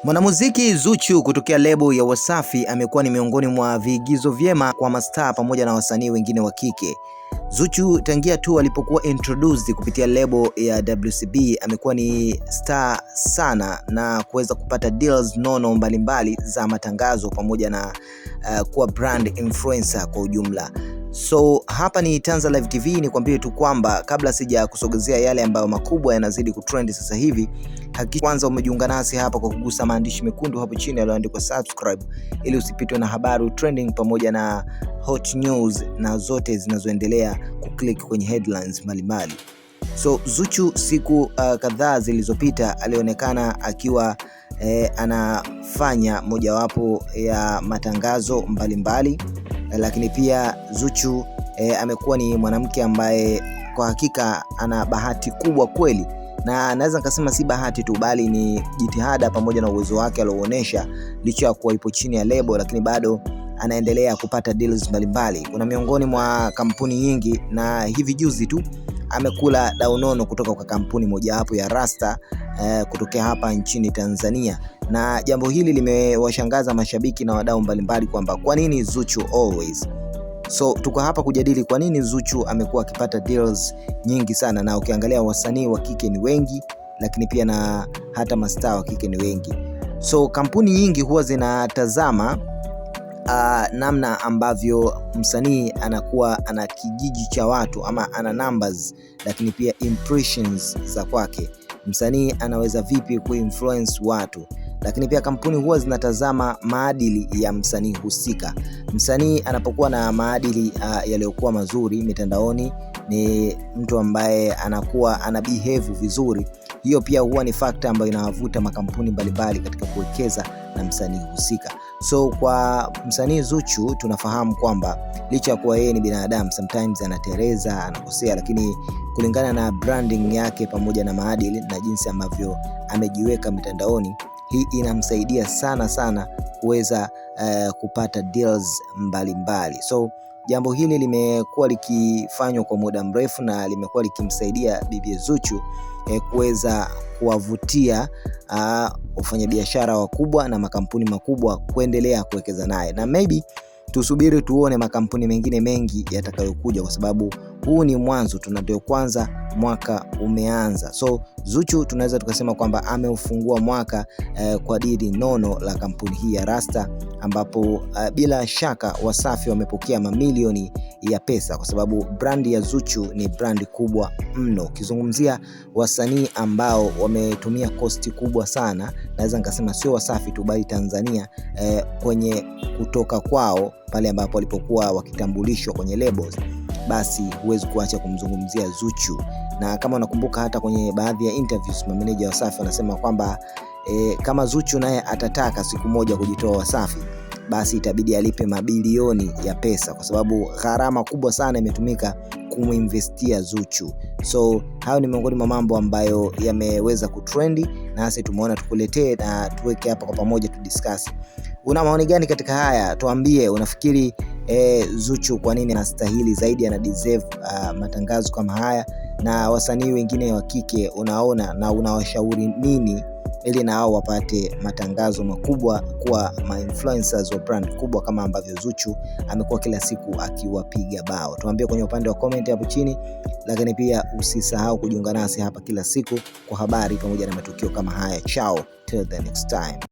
Mwanamuziki Zuchu kutokea lebo ya Wasafi amekuwa ni miongoni mwa viigizo vyema kwa mastaa pamoja na wasanii wengine wa kike. Zuchu tangia tu alipokuwa introduced kupitia lebo ya WCB amekuwa ni star sana na kuweza kupata deals nono mbalimbali za matangazo pamoja na kuwa brand influencer kwa ujumla. So hapa ni Tanza Live TV, ni kwambie tu kwamba kabla sija kusogezea yale ambayo makubwa yanazidi kutrend sasa hivi, hakika kwanza umejiunga nasi hapa kwa kugusa maandishi mekundu hapo chini yaliyoandikwa subscribe, ili usipitwe na habari trending pamoja na hot news na zote zinazoendelea, kuklik kwenye headlines mbalimbali. So Zuchu siku kadhaa zilizopita alionekana akiwa anafanya mojawapo ya matangazo mbalimbali. Lakini pia Zuchu amekuwa ni mwanamke ambaye kwa hakika ana bahati kubwa kweli, na naweza nikasema si bahati tu bali ni jitihada pamoja na uwezo wake alioonyesha licha ya kuwa ipo chini ya lebo, lakini bado anaendelea kupata deals mbalimbali. Kuna miongoni mwa kampuni nyingi, na hivi juzi tu amekula daunono kutoka kwa kampuni moja hapo ya Rasta kutokea hapa nchini Tanzania, na jambo hili limewashangaza mashabiki na wadau mbalimbali kwamba kwa nini Zuchu always. So tuko hapa kujadili kwa nini Zuchu amekuwa akipata deals nyingi sana, na ukiangalia wasanii wa kike ni wengi, lakini pia na hata mastaa wa kike ni wengi. So kampuni nyingi huwa zinatazama namna ambavyo msanii anakuwa ana kijiji cha watu ama ana numbers, lakini pia impressions za kwake. Msanii anaweza vipi kuinfluence watu, lakini pia kampuni huwa zinatazama maadili ya msanii husika. Msanii anapokuwa na maadili yaliyokuwa mazuri mitandaoni, ni mtu ambaye anakuwa ana behave vizuri, hiyo pia huwa ni factor ambayo inawavuta makampuni mbalimbali katika kuwekeza na msanii husika. So kwa msanii Zuchu tunafahamu kwamba licha kuwa yeye ni binadamu, sometimes anatereza, anakosea, lakini kulingana na branding yake pamoja na maadili na jinsi ambavyo amejiweka mitandaoni, hii inamsaidia sana kuweza kupata deals mbalimbali. So jambo hili limekuwa likifanywa kwa muda mrefu na limekuwa likimsaidia bibi Zuchu kuweza kuwavutia wafanyabiashara wakubwa na makampuni makubwa kuendelea kuwekeza naye, na maybe tusubiri tuone makampuni mengine mengi yatakayokuja, kwa sababu huu ni mwanzo, tunataka kwanza mwaka umeanza. So Zuchu tunaweza tukasema kwamba ameufungua mwaka kwa dili nono la kampuni hii ya Rasta, ambapo bila shaka Wasafi wamepokea mamilioni ya pesa, kwa sababu brand ya Zuchu ni brand kubwa mno. Ukizungumzia wasanii ambao wametumia kosti kubwa sana, naweza nikasema sio Wasafi tu bali Tanzania kwenye kutoka kwao pale ambapo walipokuwa wakitambulishwa kwenye labels, basi huwezi kuacha kumzungumzia Zuchu. Na kama unakumbuka hata kwenye baadhi ya interviews mameneja wa Wasafi wanasema kwamba kama Zuchu naye atataka siku moja kujitoa Wasafi, basi itabidi alipe mabilioni ya pesa, kwa sababu gharama kubwa sana imetumika kumuinvestia Zuchu. So hayo ni miongoni mwa mambo ambayo yameweza kutrendi, na sasa tumeona tukuletee na tuweke hapa kwa pamoja tudiscuss. Una maoni gani katika haya? Tuambie, unafikiri Zuchu kwa nini anastahili zaidi, ana deserve matangazo kama haya? Na wasanii wengine wa kike unaona na unawashauri nini ili nao wapate matangazo makubwa, kuwa ma-influencers wa brand kubwa kama ambavyo Zuchu amekuwa kila siku akiwapiga bao? Tuambie kwenye upande wa comment hapo chini, lakini pia usisahau kujiunga nasi hapa kila siku kwa habari pamoja na matukio kama haya. Ciao, till the next time.